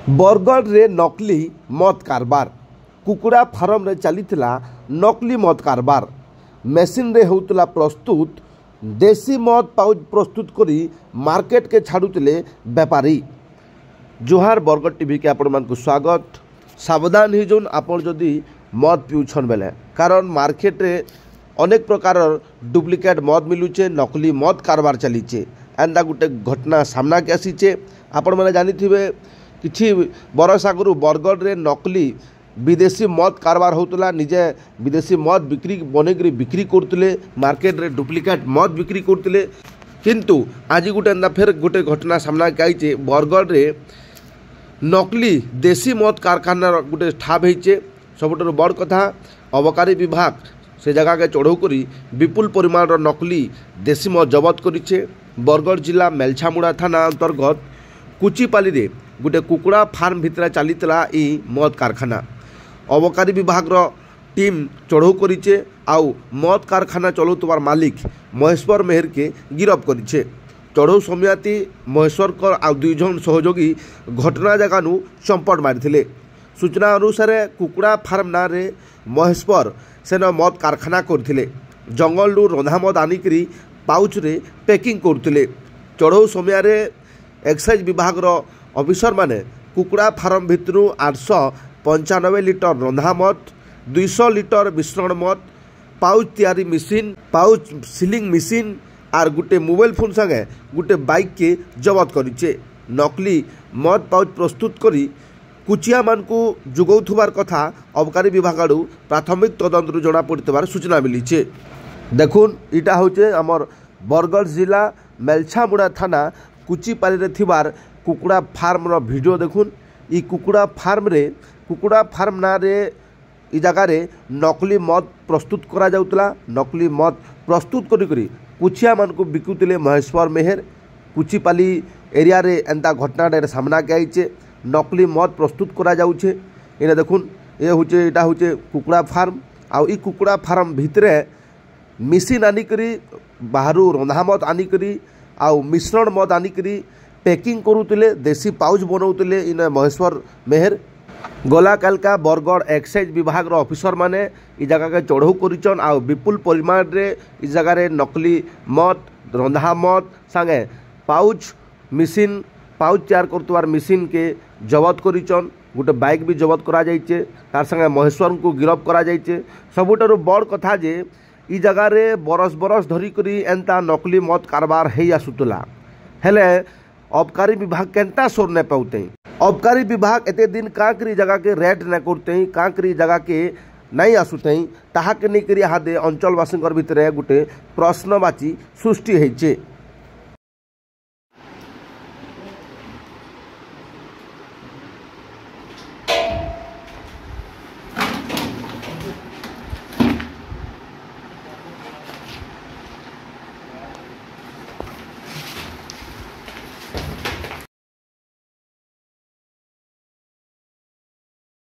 बरगढ़ रे नकली मद कारबार कुकुड़ा फार्म रे चलीथिला नकली मद कारबार मेसीन रे होउतला प्रस्तुत देसी मद पाउच प्रस्तुत करी मार्केट के छाड़ुतिले व्यापारी। जोहार बरगढ़ टीवी के आपण मानकु स्वागत। सावधान ही जोन आपण जदि मद पिउछन बेले कारण मार्केट रे अनेक प्रकार डुप्लिकेट मद मिलुचे, नकली मद कारबार चलीचे। एंदा गुटे घटना सामना के आसीचे। आपण माने जानिथिबे किछि बरस आगु बरगढ़ रे नकली विदेशी मद कारबार होतला। निजे विदेशी मद बिक्री बनेकरी बिक्री करतले, मार्केट रे डुप्लिकेट मद बिक्री करतले। किंतु आज गुटे एंदा फेर गुटे घटना सामना के आइचे। बरगढ़ रे नकली देशी मद कारखाना गुटे ठाप होइचे। सबुठारु बड़ कथा अबकारी विभाग से जगह के चढ़ऊ करी विपुल परिमाण नकली देशी मद जबत करिछे। बरगढ़ जिला मेलछामुड़ा थाना अंतर्गत कुचिपाली रे गोटे कुकुड़ा फार्म भितर चलीला मद कारखाना। अबकारी विभाग टीम चढ़ऊ करिछे आउ मद कारखाना चलाउतबार मालिक महेश्वर मेहर के गिरफ्त करिछे। चढ़ऊ समियाती महेश्वर कर आउ दुई जन सहयोगी घटना जगानु चंपट मारिथिले। सूचना अनुसार कुकुड़ा फार्म ना रे महेश्वर सेन मद कारखाना करथिले। जंगलू रंधा मद आनिकरी पाउच रे पैकिंग करथिले। चढ़ऊ समय एक्साइज विभाग ऑफिसर माने कुकुड़ा फार्म भितरु 895 लिटर रंधा मद, 200 लिटर मिश्रण मद, पाउच तैयारी मशीन, पाउच सीलिंग मशीन आर गुटे मोबाइल फोन संगे गुटे बाइक के जबत करिछे। नकली मद पाउच प्रस्तुत करी कुचिया मानकु जुगौथुबार कथा अबकारी विभाग आड़ू प्राथमिक तदंतरु जना पड़ितबार सूचना मिलीचे। देखुन इटा होचे हमर बरगढ़ जिला मेलछामुड़ा थाना कुचिपाली रे थिबार कुकुड़ा फार्म रो वीडियो देखुन। ई कुकुड़ा फार्म ना रे ई जगह रे नकली मद प्रस्तुत करा जाउतला। नकली मद प्रस्तुत करी कुचिया मानकु बिकुतिले महेश्वर मेहर। कुचिपाली एरिया रे एंता घटना सामना के आइचे। नकली मद प्रस्तुत करा जाउछे। इने देखुन ए होचे इटा होचे कुकुड़ा फार्म। आउ ई कुकुड़ा फार्म भितरे मिशीन आनिकरी बाहरु रंधा मद आनिकरी आउ मिश्रण मद आनिकरी पैकिंग करुतिले, देसी पाउच बनाउतिले इन महेश्वर मेहर। गला कालका बरगढ़ एक्साइज विभाग ऑफिसर माने इ जगह के चढ़ऊ करिचन आउ विपुल परिमाण रे इ जगह रे नकली मद, रंधा मद संगे पाउच मशीन, पाउच तैयार करतुवार मशीन के जबत करिचन। गोटे बाइक भी जबत करा जाइचे। तार संगे महेश्वर को गिरफ्त करा जाइचे। सबुठारु बड़ कथा जे इ जगह रे बरस धरी करी एंता नकली मद कारबार हेई आसुतला। हेले अबकारी विभाग केनता सोर ने पाउते। अबकारी विभाग एते दिन काकरी जगह के रेड न करते, काकरी जगह के नहीं आसुते, ताहा के नहीं करी हादे अंचलवासी भितर गोटे प्रश्नवाची सृष्टि होइचे।